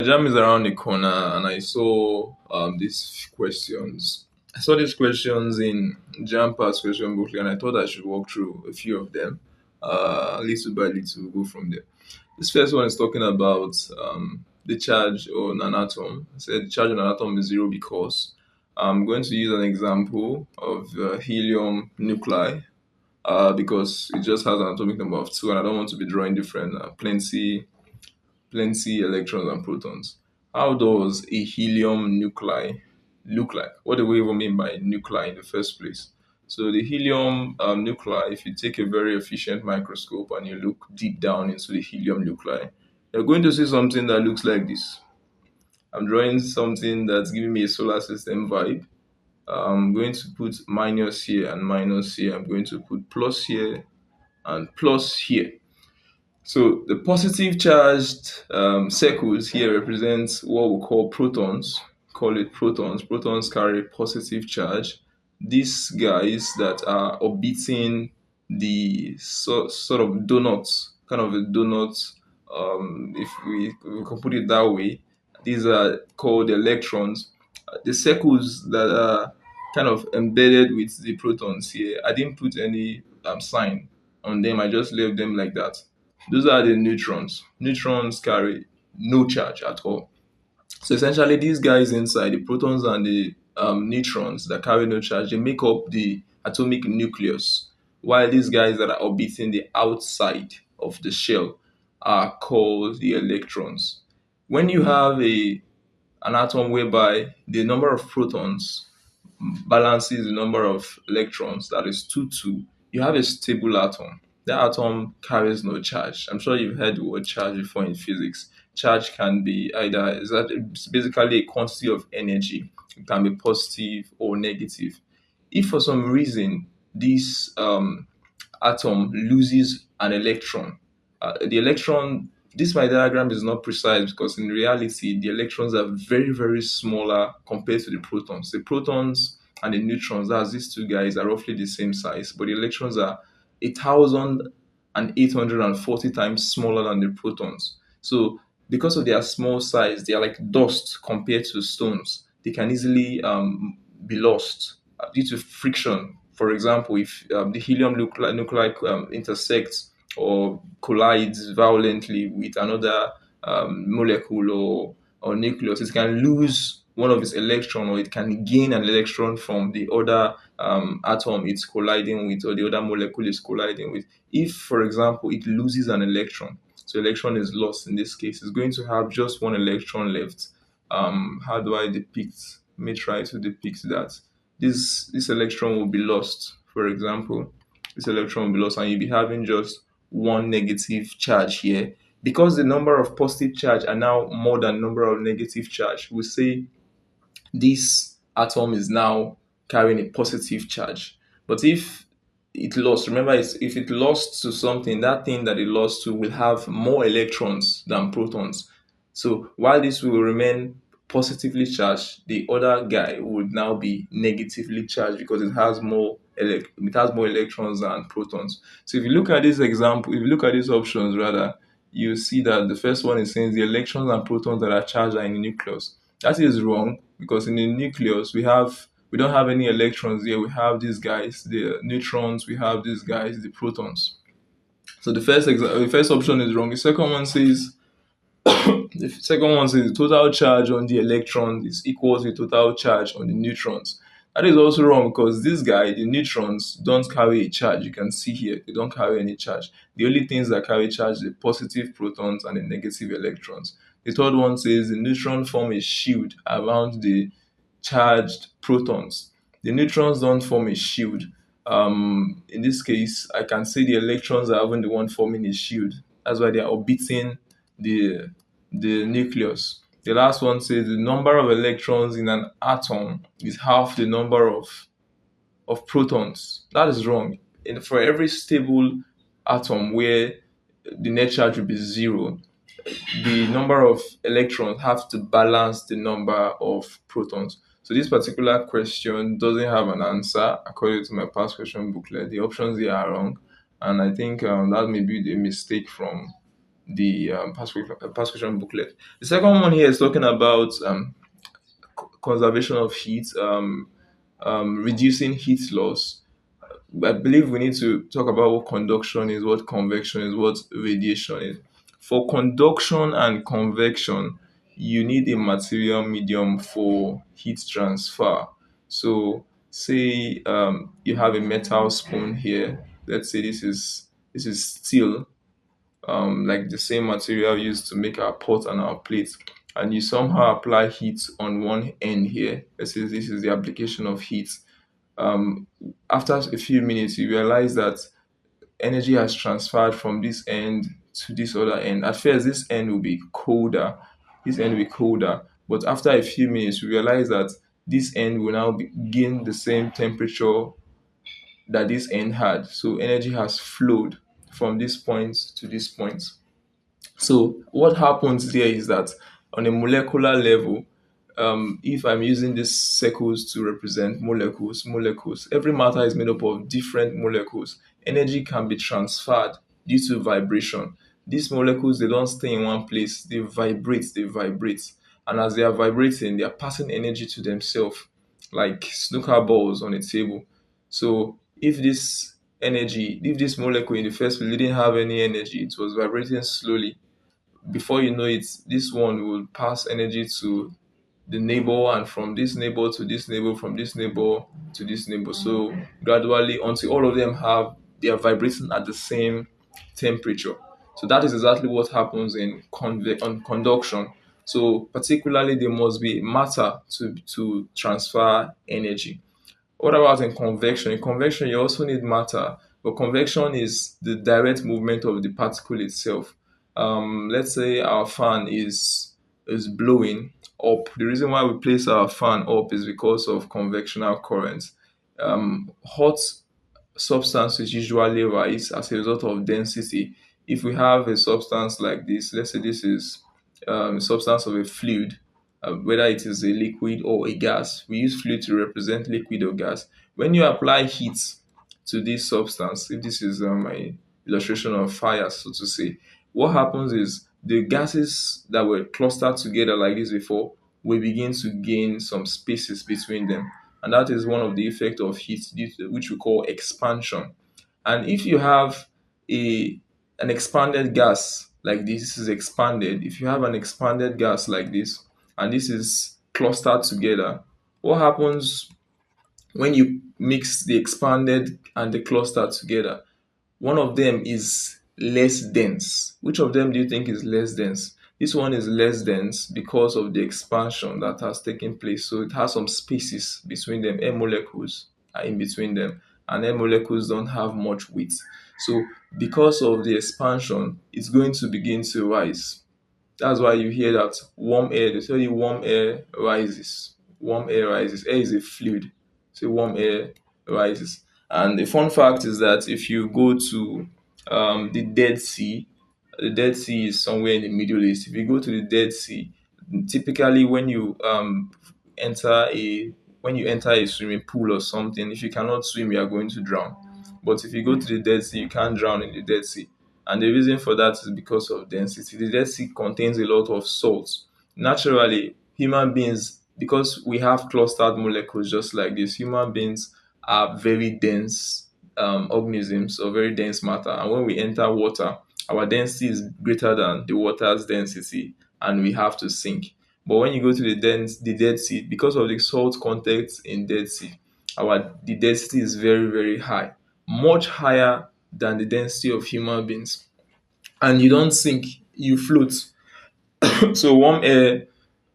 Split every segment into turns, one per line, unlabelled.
Jam is around the corner, and I saw these questions. I saw these questions in Jam Pass question booklet, and I thought I should walk through a few of them, little by little, go from there. This first one is talking about the charge on an atom. I said the charge on an atom is zero because I'm going to use an example of helium nuclei because it just has an atomic number of two, and I don't want to be drawing different plenty electrons and protons. How does a helium nuclei look like? What do we even mean by nuclei in the first place? So the helium nuclei, if you take a very efficient microscope and you look deep down into the helium nuclei, you're going to see something that looks like this. I'm drawing something that's giving me a solar system vibe. I'm going to put minus here and minus here. I'm going to put plus here and plus here. So the positive charged circles here represents what we call protons. Call it protons. Protons carry positive charge. These guys that are orbiting the sort of donuts, kind of a donut, if we can put it that way, these are called electrons. The circles that are kind of embedded with the protons here, I didn't put any sign on them. I just left them like that. Those are the neutrons. Neutrons carry no charge at all. So essentially, these guys inside, the protons and the neutrons that carry no charge, they make up the atomic nucleus, while these guys that are orbiting the outside of the shell are called the electrons. When you have an atom whereby the number of protons balances the number of electrons, that is 2 2, you have a stable atom. That atom carries no charge. I'm sure you've heard the word charge before in physics. Charge can be either, it's basically a quantity of energy. It can be positive or negative. If for some reason this atom loses an electron, the electron, this my diagram is not precise because in reality the electrons are very very smaller compared to the protons. The protons and the neutrons, that's these two guys, are roughly the same size, but the electrons are 1,840 times smaller than the protons. So because of their small size, they are like dust compared to stones. They can easily be lost due to friction. For example, if the helium nuclei intersects or collides violently with another molecule or nucleus, it can lose one of its electron, or it can gain an electron from the other atom it's colliding with, or the other molecule is colliding with. If, for example, it loses an electron, so electron is lost in this case, it's going to have just one electron left. How do I depict? Let me try to depict that. This electron will be lost. For example, this electron will be lost, and you'll be having just one negative charge here. Because the number of positive charge are now more than number of negative charge, we say this atom is now carrying a positive charge. But if it lost, remember, if it lost to something, that thing that it lost to will have more electrons than protons. So while this will remain positively charged, the other guy would now be negatively charged because it has more electrons than protons. So if you look at this example, if you look at these options rather, you see that the first one is saying the electrons and protons that are charged are in the nucleus. That is wrong because in the nucleus we don't have any electrons here. We have these guys, the neutrons. We have these guys, the protons. So the first option is wrong. The second one says the total charge on the electron is equal to the total charge on the neutrons. That is also wrong because this guy, the neutrons, don't carry a charge. You can see here, they don't carry any charge. The only things that carry charge are the positive protons and the negative electrons. The third one says the neutron form a shield around the charged protons. The neutrons don't form a shield. In this case, I can say the electrons are even the one forming a shield. That's why they are orbiting the nucleus. The last one says the number of electrons in an atom is half the number of protons. That is wrong. For every stable atom where the net charge will be zero, the number of electrons have to balance the number of protons. So this particular question doesn't have an answer according to my past question booklet. The options here are wrong, and I think that may be the mistake from the past question booklet. The second one here is talking about conservation of heat, reducing heat loss. I believe we need to talk about what conduction is, what convection is, what radiation is. For conduction and convection, you need a material medium for heat transfer. So, say you have a metal spoon here. Let's say this is steel, like the same material used to make our pot and our plate, and you somehow apply heat on one end here. Let's say this is the application of heat. um, After a few minutes, you realize that energy has transferred from this end to this other end. At first, this end will be colder, but after a few minutes, you realize that this end will now gain the same temperature that this end had. So energy has flowed from this point to this point. So what happens there is that on a molecular level, if I'm using these circles to represent molecules, every matter is made up of different molecules. Energy can be transferred due to vibration. These molecules, they don't stay in one place, they vibrate. And as they are vibrating, they are passing energy to themselves, like snooker balls on a table. So if this molecule in the first place didn't have any energy, it was vibrating slowly. Before you know it, this one will pass energy to the neighbor, and from this neighbor to this neighbor, from this neighbor to this neighbor. So gradually, until all of them they are vibrating at the same temperature. So that is exactly what happens in on conduction. So particularly, there must be matter to transfer energy. What about in convection? In convection, you also need matter, but convection is the direct movement of the particle itself. Let's say our fan is blowing up. The reason why we place our fan up is because of convectional current. Hot substances usually rise as a result of density. If we have a substance like this, let's say this is a substance of a fluid, whether it is a liquid or a gas, we use fluid to represent liquid or gas. When you apply heat to this substance, if this is my illustration of fire, so to say, what happens is the gases that were clustered together like this before will begin to gain some spaces between them, and that is one of the effect of heat, which we call expansion. And if you have a an expanded gas like this is expanded, if you have an expanded gas like this and this is clustered together, what happens when you mix the expanded and the clustered together? One of them is less dense. Which of them do you think is less dense? This one is less dense because of the expansion that has taken place. So it has some spaces between them. Air molecules are in between them, and air molecules don't have much weight. So because of the expansion, it's going to begin to rise. That's why you hear that warm air, they tell you warm air rises. Warm air rises. Air is a fluid. So warm air rises. And the fun fact is that if you go to the Dead Sea is somewhere in the Middle East. If you go to the Dead Sea, typically enter a when you enter a swimming pool or something, if you cannot swim, you are going to drown. But if you go to the Dead Sea, you can't drown in the Dead Sea. And the reason for that is because of density. The Dead Sea contains a lot of salt. Naturally, human beings, because we have clustered molecules just like this, human beings are very dense organisms or very dense matter. And when we enter water, our density is greater than the water's density, and we have to sink. But when you go to the Dead Sea, because of the salt content in Dead Sea, the density is very, very high, much higher than the density of human beings. And you don't sink, you float. So warm air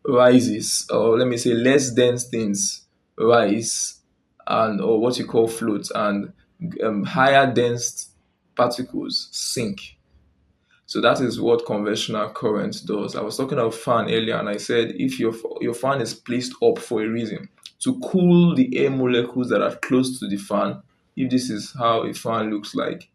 rises, or let me say less dense things rise, and or what you call float, and higher dense particles sink. So that is what conventional current does. I was talking about fan earlier, and I said if your fan is placed up for a reason to cool the air molecules that are close to the fan. If this is how a fan looks like,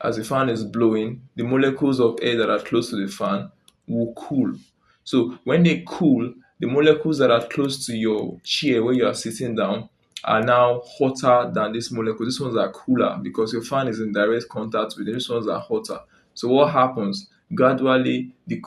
as the fan is blowing, the molecules of air that are close to the fan will cool. So when they cool, the molecules that are close to your chair where you are sitting down are now hotter than this molecule. These ones are cooler because your fan is in direct contact with them. These ones are hotter. So what happens? Gradually, the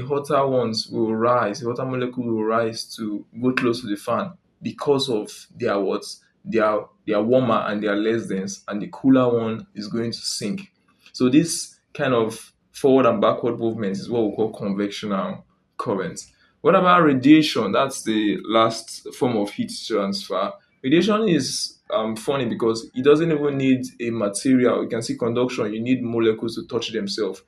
hotter ones will rise, the hotter molecule will rise to go close to the fan because of their what? They are warmer and they are less dense, and the cooler one is going to sink. So this kind of forward and backward movement is what we call convectional current. What about radiation? That's the last form of heat transfer. Radiation is funny because it doesn't even need a material. You can see conduction, you need molecules to touch themselves.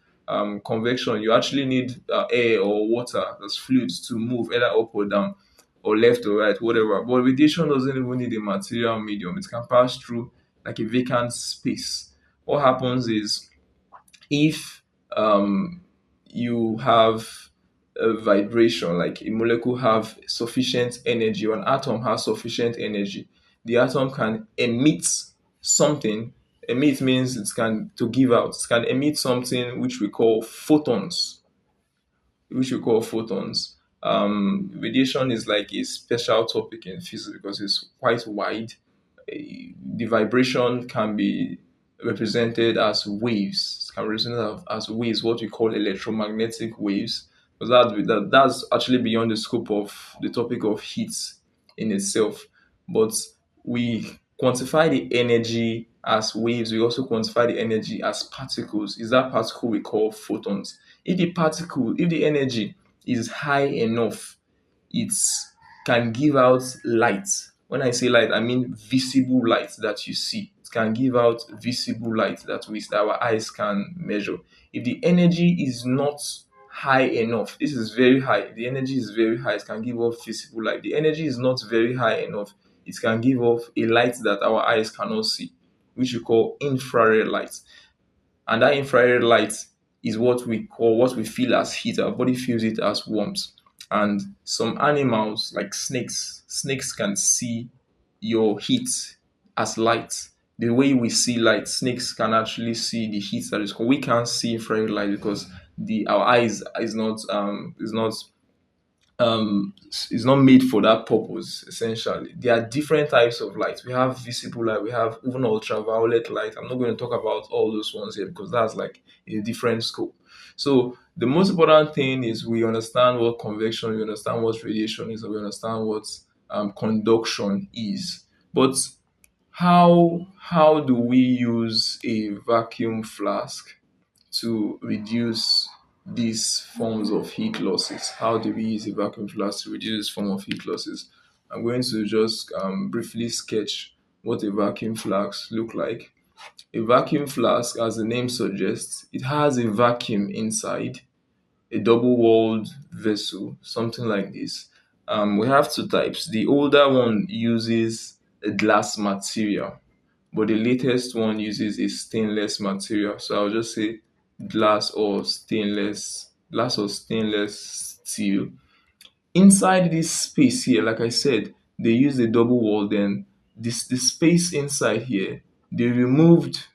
Convection, you actually need air or water, that's fluids, to move either up or down or left or right, whatever. But radiation doesn't even need a material medium. It can pass through like a vacant space. What happens is if you have a vibration, like a molecule have sufficient energy, or an atom has sufficient energy, the atom can emit something. Emit means it can to give out. It can emit something which we call photons. Radiation is like a special topic in physics because it's quite wide. The vibration can be represented as waves. It can be represented as waves, what we call electromagnetic waves. Because that's actually beyond the scope of the topic of heat in itself. But we quantify the energy as waves. We also quantify the energy as particles. Is that particle we call photons? If the energy is high enough, it can give out light. When I say light, I mean visible light that you see. It can give out visible light that our eyes can measure. If the energy is not high enough, this is very high. The energy is very high, it can give off visible light. The energy is not very high enough, it can give off a light that our eyes cannot see, which we call infrared light. And that infrared light is what we feel as heat. Our body feels it as warmth. And some animals like snakes can see your heat as light. The way we see light, snakes can actually see the heat that is. We can't see infrared light because the our eyes is not made for that purpose. Essentially, there are different types of light. We have visible light, we have even ultraviolet light. I'm not going to talk about all those ones here because that's like a different scope. So the most important thing is we understand what convection, we understand what radiation is, and we understand what conduction is. But how do we use a vacuum flask to reduce these forms of heat losses? How do we use a vacuum flask to reduce this form of heat losses? I'm going to just briefly sketch what a vacuum flask look like. A vacuum flask, as the name suggests, it has a vacuum inside, a double-walled vessel, something like this. We have two types. The older one uses a glass material, but the latest one uses a stainless material. So I'll just say glass or stainless steel. Inside this space here, like I said, they use a double wall. Then this the space inside here, they removed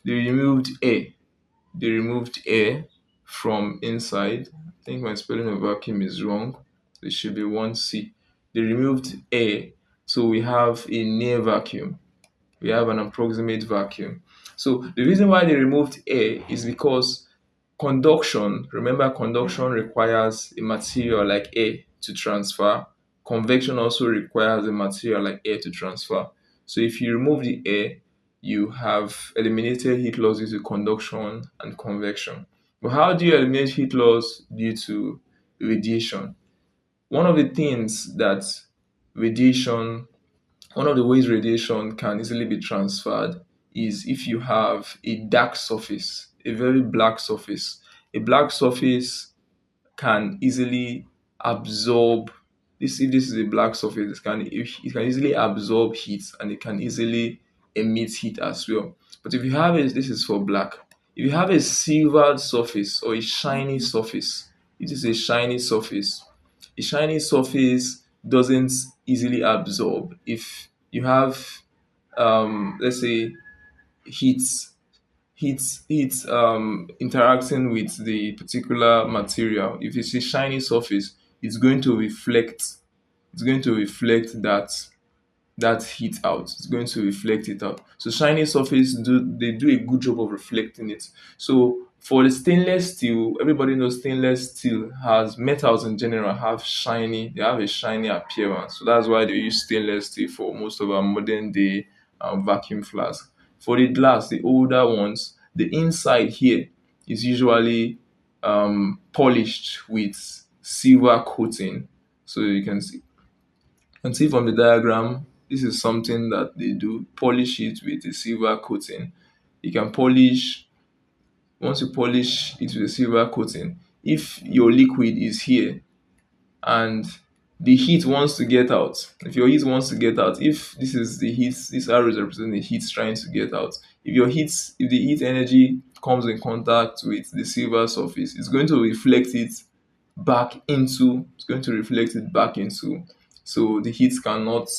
they removed air. They removed air from inside. I think my spelling of vacuum is wrong. There should be one C. They removed air, so we have a near vacuum, we have an approximate vacuum. So the reason why they removed air is because remember, conduction requires a material like air to transfer. Convection also requires a material like air to transfer. So if you remove the air, you have eliminated heat loss due to conduction and convection. But how do you eliminate heat loss due to radiation? One of the things that radiation One of the ways radiation can easily be transferred is if you have a dark surface, a very black surface. A black surface can easily absorb this. If this is a black surface, it can easily absorb heat, and it can easily emit heat as well. But if you have a this is for black. If you have a silvered surface or a shiny surface, it is a shiny surface doesn't easily absorb. If you have let's say heat interacting with the particular material, if it's a shiny surface, it's going to reflect that heat out. It's going to reflect it out. So shiny surface do a good job of reflecting it. So For the stainless steel, everybody knows stainless steel has metals in general have shiny, they have a shiny appearance. So that's why they use stainless steel for most of our modern day vacuum flask. For the glass, the older ones, the inside here is usually polished with silver coating. So you can see from the diagram, this is something that they do, polish it with a silver coating. You can polish Once you polish it with a silver coating, if your liquid is here and the heat wants to get out, if your heat wants to get out, if this is the heat, this arrow is representing the heat trying to get out. If the heat energy comes in contact with the silver surface, it's going to reflect it back into, so the heat cannot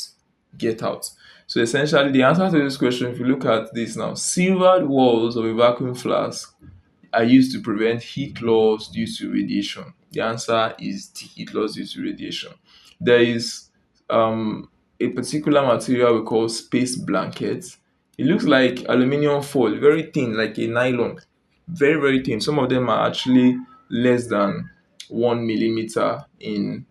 get out. So essentially, the answer to this question, if you look at this now, silvered walls of a vacuum flask are used to prevent heat loss due to radiation. The answer is the heat loss due to radiation. There is a particular material we call space blanket. It looks like aluminium foil, very thin, like a nylon, very, very thin. Some of them are actually less than 1 millimeter in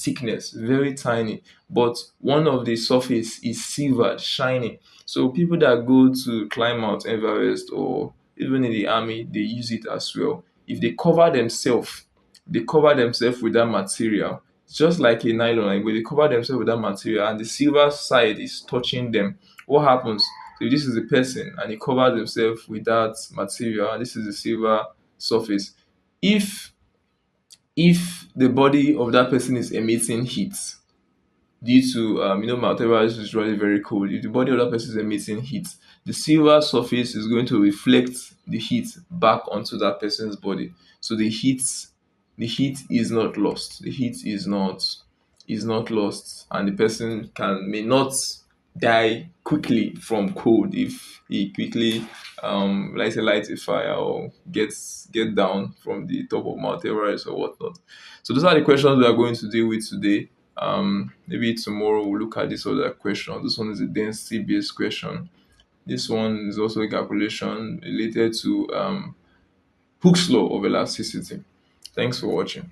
thickness, very tiny. But one of the surface is silver, shiny. So people that go to climb Mount Everest or even in the army, they use it as well. If they cover themselves with that material, just like a nylon, like when they cover themselves with that material and the silver side is touching them, what happens? So if this is a person and he covers himself with that material and this is the silver surface. If the body of that person is emitting heat, due to Mount Everest is really very cold. If the body of that person is emitting heat, the silver surface is going to reflect the heat back onto that person's body. So the heat is not lost. The heat is not lost, and the person can may not die quickly from cold if he quickly like say light a fire or get down from the top of Mount Everest or whatnot. So those are the questions we are going to deal with today. Maybe tomorrow we'll look at this other question. This one is a density based question. This one is also a calculation related to Hooke's law of elasticity. Thanks for watching.